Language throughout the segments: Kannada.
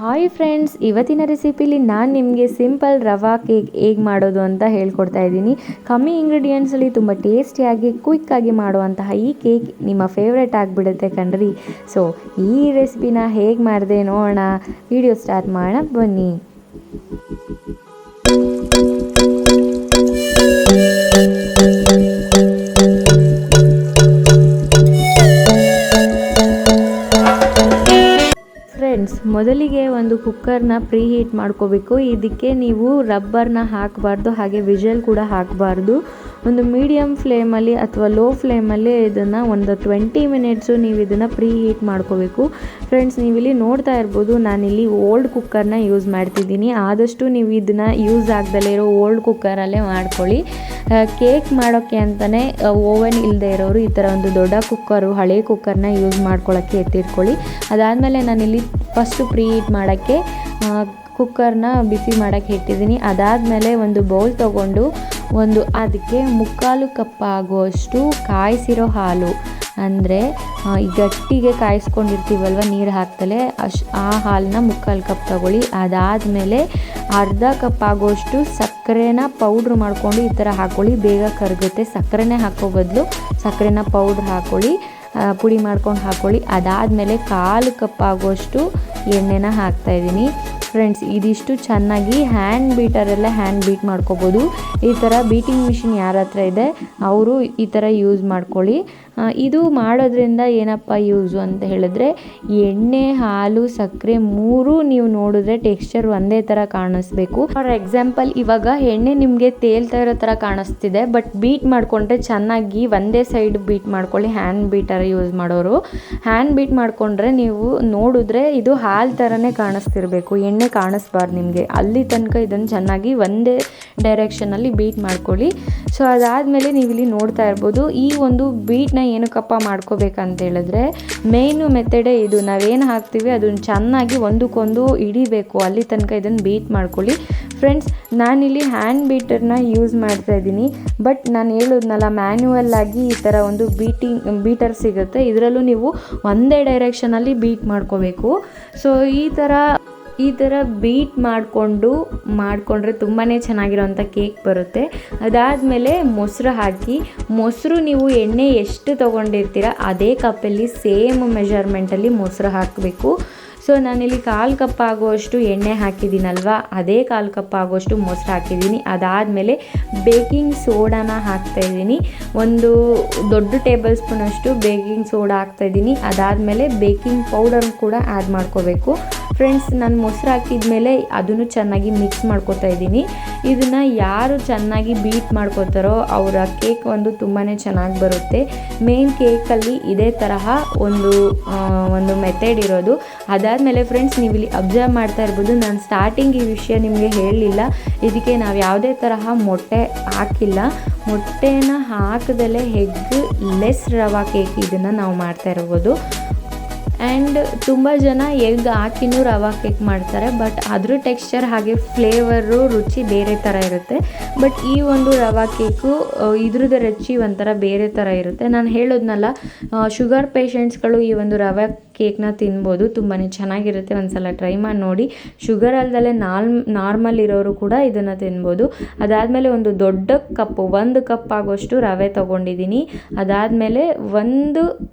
ಹಾಯ್ ಫ್ರೆಂಡ್ಸ್, ಇವತ್ತಿನ ರೆಸಿಪಿಲಿ ನಾನು ನಿಮಗೆ ಸಿಂಪಲ್ ರವಾ ಕೇಕ್ ಹೇಗೆ ಮಾಡೋದು ಅಂತ ಹೇಳ್ಕೊಡ್ತಾ ಇದ್ದೀನಿ. ಕಮ್ಮಿ ಇಂಗ್ರೀಡಿಯೆಂಟ್ಸಲ್ಲಿ ತುಂಬ ಟೇಸ್ಟಿಯಾಗಿ ಕ್ವಿಕ್ಕಾಗಿ ಮಾಡುವಂತಹ ಈ ಕೇಕ್ ನಿಮ್ಮ ಫೇವ್ರೇಟ್ ಆಗಿಬಿಡುತ್ತೆ ಕಣ್ರಿ. ಸೊ ಈ ರೆಸಿಪಿನ ಹೇಗೆ ಮಾಡಿದೆ ನೋಡೋಣ. ವಿಡಿಯೋ ಸ್ಟಾರ್ಟ್ ಮಾಡೋಣ ಬನ್ನಿ. ಫ್ರೆಂಡ್ಸ್, ಮೊದಲಿಗೆ ಒಂದು ಕುಕ್ಕರ್ನ ಪ್ರೀ ಹೀಟ್ ಮಾಡ್ಕೋಬೇಕು. ಇದಕ್ಕೆ ನೀವು ರಬ್ಬರ್ನ ಹಾಕಬಾರ್ದು, ಹಾಗೆ ವಿಜಲ್ ಕೂಡ ಹಾಕಬಾರ್ದು. ಒಂದು ಮೀಡಿಯಮ್ ಫ್ಲೇಮಲ್ಲಿ ಅಥವಾ ಲೋ ಫ್ಲೇಮಲ್ಲಿ ಇದನ್ನು ಒಂದು 20 ಮಿನಿಟ್ಸು ನೀವು ಇದನ್ನು ಪ್ರೀ ಹೀಟ್ ಮಾಡ್ಕೋಬೇಕು. ಫ್ರೆಂಡ್ಸ್, ನೀವಿಲ್ಲಿ ನೋಡ್ತಾ ಇರ್ಬೋದು, ನಾನಿಲ್ಲಿ ಓಲ್ಡ್ ಕುಕ್ಕರ್ನ ಯೂಸ್ ಮಾಡ್ತಿದ್ದೀನಿ. ಆದಷ್ಟು ನೀವು ಇದನ್ನು ಯೂಸ್ ಆಗದಲ್ಲೇ ಇರೋ ಓಲ್ಡ್ ಕುಕ್ಕರಲ್ಲೇ ಮಾಡ್ಕೊಳ್ಳಿ. ಕೇಕ್ ಮಾಡೋಕ್ಕೆ ಅಂತಲೇ ಓವನ್ ಇಲ್ಲದೆ ಇರೋರು ಈ ಥರ ಒಂದು ದೊಡ್ಡ ಕುಕ್ಕರು, ಹಳೆ ಕುಕ್ಕರ್ನ ಯೂಸ್ ಮಾಡ್ಕೊಳ್ಳೋಕ್ಕೆ ಎತ್ತಿಟ್ಕೊಳ್ಳಿ. ಅದಾದಮೇಲೆ ನಾನಿಲ್ಲಿ ಫಸ್ಟು ಪ್ರೀ ಹೀಟ್ ಮಾಡೋಕ್ಕೆ ಕುಕ್ಕರ್ನ ಬಿಸಿ ಮಾಡೋಕ್ಕೆ ಇಟ್ಟಿದ್ದೀನಿ. ಅದಾದಮೇಲೆ ಒಂದು ಬೌಲ್ ತೊಗೊಂಡು ಅದಕ್ಕೆ 3/4 ಕಪ್ ಆಗುವಷ್ಟು ಕಾಯಿಸಿರೋ ಹಾಲು, ಅಂದರೆ ಗಟ್ಟಿಗೆ ಕಾಯಿಸ್ಕೊಂಡಿರ್ತೀವಲ್ವ ನೀರು ಹಾಕ್ತಲೇ ಆ ಹಾಲನ್ನ 3/4 ಕಪ್ ತೊಗೊಳ್ಳಿ. ಅದಾದಮೇಲೆ ಅರ್ಧ ಕಪ್ ಆಗುವಷ್ಟು ಸಕ್ಕರೆನ ಪೌಡ್ರ್ ಮಾಡಿಕೊಂಡು ಈ ಥರ ಹಾಕ್ಕೊಳ್ಳಿ, ಬೇಗ ಕರಗುತ್ತೆ. ಸಕ್ಕರೆನೇ ಹಾಕೋ ಬದಲು ಸಕ್ಕರೆನ ಪೌಡ್ರ್ ಹಾಕ್ಕೊಳ್ಳಿ, ಪುಡಿ ಮಾಡ್ಕೊಂಡು ಹಾಕ್ಕೊಳ್ಳಿ. ಅದಾದಮೇಲೆ 1/4 ಕಪ್ ಆಗುವಷ್ಟು ಎಣ್ಣೆನ ಹಾಕ್ತಾಯಿದ್ದೀನಿ. ಫ್ರೆಂಡ್ಸ್, ಇದಿಷ್ಟು ಚೆನ್ನಾಗಿ ಹ್ಯಾಂಡ್ ಬೀಟ್ ಮಾಡ್ಕೋಬೋದು. ಈ ಥರ ಬೀಟಿಂಗ್ ಮಿಷಿನ್ ಯಾರ ಹತ್ರ ಇದೆ ಅವರು ಈ ಥರ ಯೂಸ್ ಮಾಡ್ಕೊಳ್ಳಿ. ಇದು ಮಾಡೋದ್ರಿಂದ ಏನಪ್ಪ ಯೂಸು ಅಂತ ಹೇಳಿದ್ರೆ, ಎಣ್ಣೆ, ಹಾಲು, ಸಕ್ಕರೆ ಮೂರು ನೀವು ನೋಡಿದ್ರೆ ಟೆಕ್ಸ್ಚರ್ ಒಂದೇ ಥರ ಕಾಣಿಸ್ಬೇಕು. ಫಾರ್ ಎಕ್ಸಾಂಪಲ್, ಇವಾಗ ಎಣ್ಣೆ ನಿಮಗೆ ತೇಲ್ತಾ ಇರೋ ಥರ ಕಾಣಿಸ್ತಿದೆ, ಬಟ್ ಬೀಟ್ ಮಾಡಿಕೊಂಡ್ರೆ ಚೆನ್ನಾಗಿ ಒಂದೇ ಸೈಡ್ ಬೀಟ್ ಮಾಡ್ಕೊಳ್ಳಿ. ಹ್ಯಾಂಡ್ ಬೀಟರ್ ಯೂಸ್ ಮಾಡೋರು ಹ್ಯಾಂಡ್ ಬೀಟ್ ಮಾಡಿಕೊಂಡ್ರೆ ನೀವು ನೋಡಿದ್ರೆ ಇದು ಹಾಲು ಥರನೇ ಕಾಣಿಸ್ತಿರ್ಬೇಕು, ಎಣ್ಣೆ ಕಾಣಿಸ್ಬಾರ್ದು ನಿಮಗೆ. ಅಲ್ಲಿ ತನಕ ಇದನ್ನು ಚೆನ್ನಾಗಿ ಒಂದೇ ಡೈರೆಕ್ಷನಲ್ಲಿ ಬೀಟ್ ಮಾಡ್ಕೊಳ್ಳಿ. ಸೊ ಅದಾದಮೇಲೆ ನೀವಿಲ್ಲಿ ನೋಡ್ತಾ ಇರ್ಬೋದು, ಈ ಒಂದು ಬೀಟ್ನ ಏನಕ್ಕಪ್ಪ ಮಾಡ್ಕೋಬೇಕಂತ ಹೇಳಿದ್ರೆ, ಮೇಯ್ನು ಮೆಥಡೇ ಇದು. ನಾವೇನು ಹಾಕ್ತೀವಿ ಅದನ್ನು ಚೆನ್ನಾಗಿ ಒಂದಕ್ಕೊಂದು ಹಿಡಿಬೇಕು, ಅಲ್ಲಿ ತನಕ ಇದನ್ನು ಬೀಟ್ ಮಾಡ್ಕೊಳ್ಳಿ. ಫ್ರೆಂಡ್ಸ್, ನಾನಿಲ್ಲಿ ಹ್ಯಾಂಡ್ ಬೀಟರ್ನ ಯೂಸ್ ಮಾಡ್ತಾ ಇದ್ದೀನಿ, ಬಟ್ ನಾನು ಹೇಳಿದ್ನಲ್ಲ ಮ್ಯಾನ್ಯುವಲ್ ಆಗಿ ಈ ಥರ ಒಂದು ಬೀಟರ್ ಸಿಗುತ್ತೆ, ಇದರಲ್ಲೂ ನೀವು ಒಂದೇ ಡೈರೆಕ್ಷನಲ್ಲಿ ಬೀಟ್ ಮಾಡ್ಕೋಬೇಕು. ಸೊ ಈ ಥರ ಬೀಟ್ ಮಾಡಿಕೊಂಡ್ರೆ ತುಂಬಾ ಚೆನ್ನಾಗಿರೋವಂಥ ಕೇಕ್ ಬರುತ್ತೆ. ಅದಾದಮೇಲೆ ಮೊಸರು ನೀವು ಎಣ್ಣೆ ಎಷ್ಟು ತೊಗೊಂಡಿರ್ತೀರ ಅದೇ ಕಪ್ಪಲ್ಲಿ ಸೇಮ್ ಮೆಜರ್ಮೆಂಟಲ್ಲಿ ಮೊಸರು ಹಾಕಬೇಕು. ಸೊ ನಾನಿಲ್ಲಿ 1/4 ಕಪ್ ಆಗುವಷ್ಟು ಎಣ್ಣೆ ಹಾಕಿದ್ದೀನಲ್ವ, ಅದೇ 1/4 ಕಪ್ ಆಗುವಷ್ಟು ಮೊಸರು ಹಾಕಿದ್ದೀನಿ. ಅದಾದಮೇಲೆ ಬೇಕಿಂಗ್ ಸೋಡಾನ ಹಾಕ್ತಾಯಿದ್ದೀನಿ, ಒಂದು ದೊಡ್ಡ ಟೇಬಲ್ ಸ್ಪೂನಷ್ಟು ಬೇಕಿಂಗ್ ಸೋಡಾ ಹಾಕ್ತಾಯಿದ್ದೀನಿ. ಅದಾದಮೇಲೆ ಬೇಕಿಂಗ್ ಪೌಡರ್ ಕೂಡ ಆ್ಯಡ್ ಮಾಡ್ಕೋಬೇಕು. ಫ್ರೆಂಡ್ಸ್, ನಾನು ಮೊಸರು ಹಾಕಿದ್ಮೇಲೆ ಅದನ್ನು ಚೆನ್ನಾಗಿ ಮಿಕ್ಸ್ ಮಾಡ್ಕೋತಾ ಇದ್ದೀನಿ. ಇದನ್ನು ಯಾರು ಚೆನ್ನಾಗಿ ಬೀಟ್ ಮಾಡ್ಕೋತಾರೋ ಅವರ ಕೇಕ್ ಒಂದು ತುಂಬಾ ಚೆನ್ನಾಗಿ ಬರುತ್ತೆ. ಮೇನ್ ಕೇಕಲ್ಲಿ ಇದೇ ತರಹ ಒಂದು ಮೆಥಡ್ ಇರೋದು. ಅದಾದಮೇಲೆ ಫ್ರೆಂಡ್ಸ್, ನೀವು ಇಲ್ಲಿ ಅಬ್ಸರ್ವ್ ಮಾಡ್ತಾ ಇರ್ಬೋದು, ನಾನು ಸ್ಟಾರ್ಟಿಂಗ್ ಈ ವಿಷಯ ನಿಮಗೆ ಹೇಳಲಿಲ್ಲ. ಇದಕ್ಕೆ ನಾವು ಯಾವುದೇ ತರಹ ಮೊಟ್ಟೆ ಹಾಕಿಲ್ಲ. ಮೊಟ್ಟೆನ ಹಾಕದಲ್ಲೇ ಲೆಸ್ ರವಾ ಕೇಕ್ ಇದನ್ನು ನಾವು ಮಾಡ್ತಾ ಇರ್ಬೋದು. ಆ್ಯಂಡ್ ತುಂಬ ಜನ ಎಗ್ ಹಾಕಿನೂ ರವಾ ಕೇಕ್ ಮಾಡ್ತಾರೆ, ಬಟ್ ಅದ್ರ ಟೆಕ್ಸ್ಚರ್ ಹಾಗೆ ಫ್ಲೇವರು ರುಚಿ ಬೇರೆ ಥರ ಇರುತ್ತೆ. ಬಟ್ ಈ ಒಂದು ರವಾ ಕೇಕು ಇದ್ರದ್ದು ರುಚಿ ಒಂಥರ ಬೇರೆ ಥರ ಇರುತ್ತೆ. ನಾನು ಹೇಳೋದ್ನಲ್ಲ, ಶುಗರ್ ಪೇಷಂಟ್ಸ್ಗಳು ಈ ಒಂದು ರವಾ ಕೇಕ್ನ ತಿನ್ಬೋದು, ತುಂಬಾ ಚೆನ್ನಾಗಿರುತ್ತೆ. ಒಂದು ಸಲ ಟ್ರೈ ಮಾಡಿ ನೋಡಿ. ಶುಗರ್ ಅಲ್ದಲ್ಲೇ ನಾರ್ಮಲ್ ಇರೋರು ಕೂಡ ಇದನ್ನು ತಿನ್ಬೋದು. ಅದಾದಮೇಲೆ ಒಂದು ದೊಡ್ಡ ಕಪ್ಪು 1 ಕಪ್ ಆಗೋಷ್ಟು ರವೆ ತೊಗೊಂಡಿದ್ದೀನಿ. ಅದಾದಮೇಲೆ 1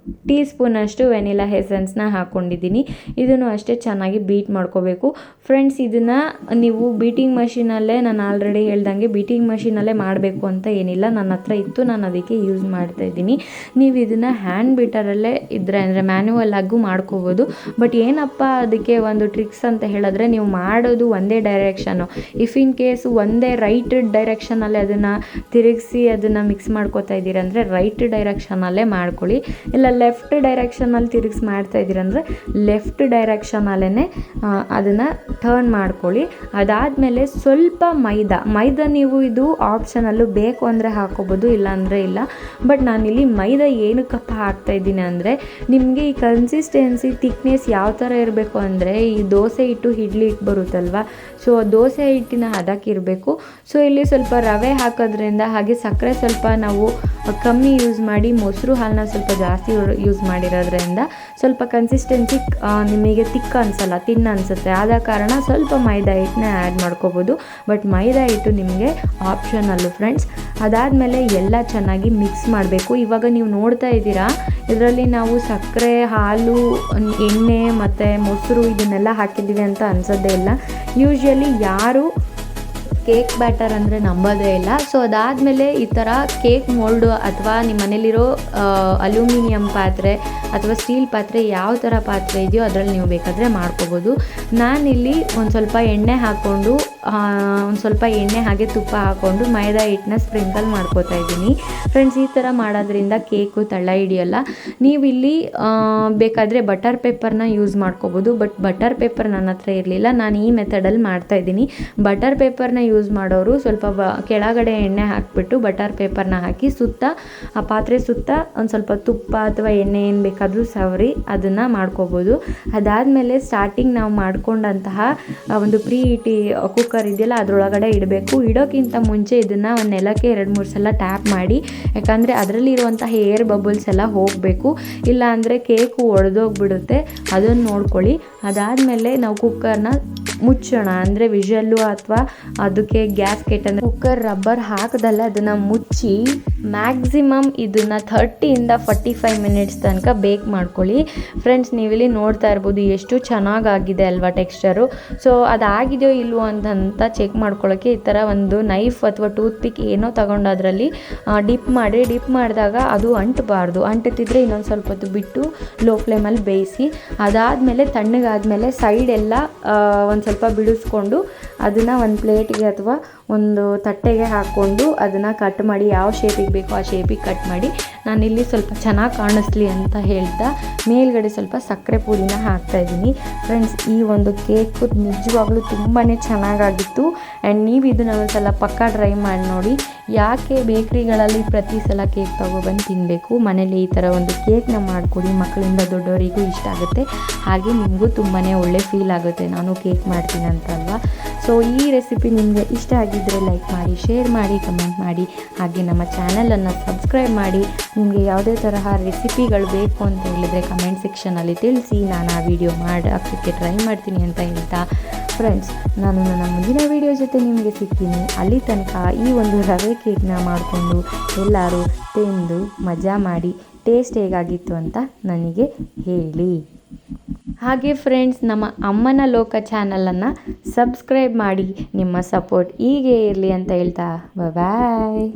ಟೀ ಸ್ಪೂನಷ್ಟು ವೆನಿಲಾ ಎಸೆನ್ಸ್ನ ಹಾಕ್ಕೊಂಡಿದ್ದೀನಿ. ಇದನ್ನು ಅಷ್ಟೇ ಚೆನ್ನಾಗಿ ಬೀಟ್ ಮಾಡ್ಕೋಬೇಕು. ಫ್ರೆಂಡ್ಸ್, ಇದನ್ನು ನೀವು ಬೀಟಿಂಗ್ ಮಷೀನಲ್ಲೇ, ನಾನು ಆಲ್ರೆಡಿ ಹೇಳ್ದಂಗೆ ಬೀಟಿಂಗ್ ಮಷೀನಲ್ಲೇ ಮಾಡಬೇಕು ಅಂತ ಏನಿಲ್ಲ, ನನ್ನ ಹತ್ರ ಇತ್ತು, ನಾನು ಅದಕ್ಕೆ ಯೂಸ್ ಮಾಡ್ತಾಯಿದ್ದೀನಿ. ನೀವು ಇದನ್ನು ಹ್ಯಾಂಡ್ ಬೀಟರಲ್ಲೇ ಇದ್ದರೆ ಅಂದರೆ ಮ್ಯಾನ್ಯುವಲ್ ಆಗೂ ಮಾಡ್ಕೋಬೋದು. ಬಟ್ ಏನಪ್ಪ ಅದಕ್ಕೆ ಒಂದು ಟ್ರಿಕ್ಸ್ ಅಂತ ಹೇಳಿದ್ರೆ, ನೀವು ಮಾಡೋದು ಒಂದೇ ಡೈರೆಕ್ಷನ್ನು. ಇಫ್ ಇನ್ ಕೇಸ್ ಒಂದೇ ರೈಟ್ ಡೈರೆಕ್ಷನಲ್ಲಿ ಅದನ್ನು ತಿರುಗಿಸಿ ಅದನ್ನು ಮಿಕ್ಸ್ ಮಾಡ್ಕೋತಾ ಇದ್ದೀರಂದರೆ ರೈಟ್ ಡೈರೆಕ್ಷನಲ್ಲೇ ಮಾಡ್ಕೊಳ್ಳಿ. ಇಲ್ಲ ಲೆಫ್ಟ್ ಡೈರೆಕ್ಷನಲ್ಲಿ ತಿರುಗಿಸಿ ಮಾಡ್ತಾ ಇದ್ದೀರಂದರೆ ಲೆಫ್ಟ್ ಡೈರೆಕ್ಷನಲ್ಲೇ ಅದನ್ನು ಟರ್ನ್ ಮಾಡ್ಕೊಳ್ಳಿ. ಅದಾದಮೇಲೆ ಸ್ವಲ್ಪ ಮೈದಾ ನೀವು ಇದು ಆಪ್ಷನಲ್ಲು, ಬೇಕು ಅಂದರೆ ಹಾಕೋಬೋದು, ಇಲ್ಲ ಅಂದರೆ ಇಲ್ಲ. ಬಟ್ ನಾನಿಲ್ಲಿ ಮೈದಾ ಏನಕ್ಕಪ್ಪ ಹಾಕ್ತಾಯಿದ್ದೀನಿ ಅಂದರೆ, ನಿಮಗೆ ಈ ಕನ್ಸಿಸ್ಟೆನ್ಸಿ ಥಿಕ್ನೆಸ್ ಯಾವ ಥರ ಇರಬೇಕು ಅಂದರೆ, ಈ ದೋಸೆ ಹಿಟ್ಟು ಇಡ್ಲಿ ಹಿಟ್ಟು ಬರುತ್ತಲ್ವ, ಸೊ ದೋಸೆ ಹಿಟ್ಟಿನ ಹದಕ್ಕಿರಬೇಕು. ಸೊ ಇಲ್ಲಿ ಸ್ವಲ್ಪ ರವೆ ಹಾಕೋದ್ರಿಂದ, ಹಾಗೆ ಸಕ್ಕರೆ ಸ್ವಲ್ಪ ನಾವು ಕಮ್ಮಿ ಯೂಸ್ ಮಾಡಿ ಮೊಸರು ಹಾಲನ್ನ ಸ್ವಲ್ಪ ಜಾಸ್ತಿ ಯೂಸ್ ಮಾಡಿರೋದ್ರಿಂದ ಸ್ವಲ್ಪ ಕನ್ಸಿಸ್ಟೆನ್ಸಿ ನಿಮಗೆ ತಿಕ್ಕ ಅನಿಸಲ್ಲ, ತಿನ್ನ ಅನಿಸುತ್ತೆ. ಆದ ಕಾರಣ ಸ್ವಲ್ಪ ಮೈದಾ ಹಿಟ್ಟನ್ನ ಆ್ಯಡ್ ಮಾಡ್ಕೋಬೋದು. ಬಟ್ ಮೈದಾ ಹಿಟ್ಟು ನಿಮಗೆ ಆಪ್ಷನಲ್ಲು ಫ್ರೆಂಡ್ಸ್. ಅದಾದಮೇಲೆ ಎಲ್ಲ ಚೆನ್ನಾಗಿ ಮಿಕ್ಸ್ ಮಾಡಬೇಕು. ಇವಾಗ ನೀವು ನೋಡ್ತಾ ಇದ್ದೀರಾ, ಇದರಲ್ಲಿ ನಾವು ಸಕ್ಕರೆ, ಹಾಲು, ಎಣ್ಣೆ ಮತ್ತು ಮೊಸರು ಇದನ್ನೆಲ್ಲ ಹಾಕಿದ್ದೀವಿ ಅಂತ ಅನಿಸೋದೇ ಇಲ್ಲ. ಯೂಶ್ವಲಿ ಯಾರು ಕೇಕ್ ಬ್ಯಾಟರ್ ಅಂದರೆ ನಂಬೋದೇ ಇಲ್ಲ. ಸೊ ಅದಾದಮೇಲೆ ಈ ಥರ ಕೇಕ್ ಮೋಲ್ಡು ಅಥವಾ ನಿಮ್ಮ ಮನೇಲಿರೋ ಅಲ್ಯೂಮಿನಿಯಂ ಪಾತ್ರೆ ಅಥವಾ ಸ್ಟೀಲ್ ಪಾತ್ರೆ, ಯಾವ ಥರ ಪಾತ್ರೆ ಇದೆಯೋ ಅದರಲ್ಲಿ ನೀವು ಬೇಕಾದರೆ ಮಾಡ್ಕೋಬೋದು. ನಾನಿಲ್ಲಿ ಒಂದು ಸ್ವಲ್ಪ ಎಣ್ಣೆ ಹಾಕ್ಕೊಂಡು ಒಂದು ಸ್ವಲ್ಪ ಎಣ್ಣೆ ಹಾಗೆ ತುಪ್ಪ ಹಾಕ್ಕೊಂಡು ಮೈದಾ ಹಿಟ್ಟನ್ನ ಸ್ಪ್ರಿಂಕಲ್ ಮಾಡ್ಕೋತಾ ಇದ್ದೀನಿ ಫ್ರೆಂಡ್ಸ್. ಈ ಥರ ಮಾಡೋದ್ರಿಂದ ಕೇಕು ತಳ ಹಿಡಿಯಲ್ಲ. ನೀವಿಲ್ಲಿ ಬೇಕಾದರೆ ಬಟರ್ ಪೇಪರ್ನ ಯೂಸ್ ಮಾಡ್ಕೋಬೋದು. ಬಟ್ ಬಟರ್ ಪೇಪರ್ ನನ್ನ ಹತ್ರ ಇರಲಿಲ್ಲ, ನಾನು ಈ ಮೆಥಡಲ್ಲಿ ಮಾಡ್ತಾಯಿದ್ದೀನಿ. ಬಟರ್ ಪೇಪರ್ನ ಯೂಸ್ ಮಾಡೋರು ಸ್ವಲ್ಪ ಕೆಳಗಡೆ ಎಣ್ಣೆ ಹಾಕಿಬಿಟ್ಟು ಬಟರ್ ಪೇಪರ್ನ ಹಾಕಿ ಸುತ್ತ ಆ ಪಾತ್ರೆ ಸುತ್ತ ಒಂದು ಸ್ವಲ್ಪ ತುಪ್ಪ ಅಥವಾ ಎಣ್ಣೆ ಏನು ಬೇಕಾದರೂ ಸವರಿ ಅದನ್ನು ಮಾಡ್ಕೋಬೋದು. ಅದಾದಮೇಲೆ ಸ್ಟಾರ್ಟಿಂಗ್ ನಾವು ಮಾಡ್ಕೊಂಡಂತಹ ಒಂದು ಪ್ರೀ ಹೀಟಿ ಕುಕ್ಕರ್ ಇದೆಯಲ್ಲ ಅದರೊಳಗಡೆ ಇಡಬೇಕು. ಇಡೋಕ್ಕಿಂತ ಮುಂಚೆ ಇದನ್ನು ಒಂದು ನೆಲಕ್ಕೆ 2-3 ಸಲ ಟ್ಯಾಪ್ ಮಾಡಿ, ಯಾಕಂದರೆ ಅದರಲ್ಲಿರುವಂತಹ ಏರ್ ಬಬಲ್ಸ್ ಎಲ್ಲ ಹೋಗಬೇಕು, ಇಲ್ಲ ಅಂದರೆ ಕೇಕು ಒಡೆದೋಗ್ಬಿಡುತ್ತೆ, ಅದನ್ನು ನೋಡ್ಕೊಳ್ಳಿ. ಅದಾದಮೇಲೆ ನಾವು ಕುಕ್ಕರ್ನ ಮುಚ್ಚೋಣ, ಅಂದರೆ ವಿಷಲ್ಲು ಅಥವಾ ಅದಕ್ಕೆ ಗ್ಯಾಸ್ ಕೆಟ್ ಅಂದರೆ ಕುಕ್ಕರ್ ರಬ್ಬರ್ ಹಾಕದಲ್ಲ ಅದನ್ನು ಮುಚ್ಚಿ ಮ್ಯಾಕ್ಸಿಮಮ್ ಇದನ್ನು 30-45 ಮಿನಿಟ್ಸ್ ತನಕ ಬೇಕ್ ಮಾಡ್ಕೊಳ್ಳಿ ಫ್ರೆಂಡ್ಸ್. ನೀವಿಲ್ಲಿ ನೋಡ್ತಾ ಇರ್ಬೋದು ಎಷ್ಟು ಚೆನ್ನಾಗಾಗಿದೆ ಅಲ್ವಾ ಟೆಕ್ಸ್ಚರು. ಸೊ ಅದಾಗಿದೆಯೋ ಇಲ್ವೋ ಅಂತ ಚೆಕ್ ಮಾಡ್ಕೊಳ್ಳೋಕ್ಕೆ ಈ ಥರ ಒಂದು ನೈಫ್ ಅಥವಾ ಟೂತ್ ಪಿಕ್ ಏನೋ ತಗೊಂಡು ಅದರಲ್ಲಿ ಡಿಪ್ ಮಾಡಿದಾಗ ಅದು ಅಂಟಬಾರ್ದು. ಅಂಟುತ್ತಿದ್ರೆ ಇನ್ನೊಂದು ಸ್ವಲ್ಪ ಹೊತ್ತು ಬಿಟ್ಟು ಲೋ ಫ್ಲೇಮಲ್ಲಿ ಬೇಯಿಸಿ. ಅದಾದಮೇಲೆ ತಣ್ಣಗಾದಮೇಲೆ ಸೈಡ್ ಎಲ್ಲ ಒಂದು ಸ್ವಲ್ಪ ಬಿಡಿಸ್ಕೊಂಡು ಅದನ್ನು ಒಂದು ಪ್ಲೇಟಿಗೆ ಅಥವಾ ಒಂದು ತಟ್ಟೆಗೆ ಹಾಕ್ಕೊಂಡು ಅದನ್ನು ಕಟ್ ಮಾಡಿ, ಯಾವ ಶೇಪಿಗೆ ಬೇಕೋ ಆ ಶೇಪಿಗೆ ಕಟ್ ಮಾಡಿ. ನಾನಿಲ್ಲಿ ಸ್ವಲ್ಪ ಚೆನ್ನಾಗಿ ಕಾಣಿಸ್ಲಿ ಅಂತ ಹೇಳ್ತಾ ಮೇಲ್ಗಡೆ ಸ್ವಲ್ಪ ಸಕ್ಕರೆ ಪುಡಿನ ಹಾಕ್ತಾಯಿದ್ದೀನಿ ಫ್ರೆಂಡ್ಸ್. ಈ ಒಂದು ಕೇಕು ನಿಜವಾಗ್ಲೂ ತುಂಬಾ ಚೆನ್ನಾಗಾಗಿತ್ತು. ಆ್ಯಂಡ್ ನೀವು ಇದನ್ನು ಒಂದು ಸಲ ಪಕ್ಕ ಟ್ರೈ ಮಾಡಿ ನೋಡಿ. ಯಾಕೆ ಬೇಕ್ರಿಗಳಲ್ಲಿ ಪ್ರತಿ ಸಲ ಕೇಕ್ ತೊಗೊಬಂದು ತಿನ್ನಬೇಕು, ಮನೇಲಿ ಈ ಥರ ಒಂದು ಕೇಕ್ನ ಮಾಡಿಕೊಡಿ, ಮಕ್ಕಳಿಂದ ದೊಡ್ಡವರಿಗೂ ಇಷ್ಟ ಆಗುತ್ತೆ, ಹಾಗೆ ನಿಮಗೂ ತುಂಬಾ ಒಳ್ಳೆ ಫೀಲ್ ಆಗುತ್ತೆ ನಾನು ಕೇಕ್ ಮಾಡ್ತೀನಿ ಅಂತಲ್ವಾ. ಸೊ ಈ ರೆಸಿಪಿ ನಿಮಗೆ ಇಷ್ಟ ಆಗಿದ್ದರೆ ಲೈಕ್ ಮಾಡಿ, ಶೇರ್ ಮಾಡಿ, ಕಮೆಂಟ್ ಮಾಡಿ, ಹಾಗೆ ನಮ್ಮ ಚಾನಲನ್ನು ಸಬ್ಸ್ಕ್ರೈಬ್ ಮಾಡಿ. ನಿಮಗೆ ಯಾವುದೇ ತರಹ ರೆಸಿಪಿಗಳು ಬೇಕು ಅಂತ ಹೇಳಿದರೆ ಕಮೆಂಟ್ ಸೆಕ್ಷನಲ್ಲಿ ತಿಳಿಸಿ, ನಾನು ಆ ವಿಡಿಯೋ ಮಾಡೋಕ್ಕೆ ಟ್ರೈ ಮಾಡ್ತೀನಿ ಅಂತ ಹೇಳ್ತಾ ಫ್ರೆಂಡ್ಸ್, ನಾನು ನನ್ನ ಮುಂದಿನ ವಿಡಿಯೋ ಜೊತೆ ನಿಮಗೆ ಸಿಗ್ತೀನಿ. ಅಲ್ಲಿ ತನಕ ಈ ಒಂದು ರವೆ ಕೇಕ್ನ ಮಾಡಿಕೊಂಡು ಎಲ್ಲರೂ ತಿಂದು ಮಜಾ ಮಾಡಿ ಟೇಸ್ಟ್ ಹೇಗಾಗಿತ್ತು ಅಂತ ನನಗೆ ಹೇಳಿ. ಹಾಗೆ ಫ್ರೆಂಡ್ಸ್, ನಮ್ಮ ಅಮ್ಮನ ಲೋಕ ಚಾನಲನ್ನು ಸಬ್ಸ್ಕ್ರೈಬ್ ಮಾಡಿ. ನಿಮ್ಮ ಸಪೋರ್ಟ್ ಹೀಗೆ ಇರಲಿ ಅಂತ ಹೇಳ್ತಾ ಬಾಯ್.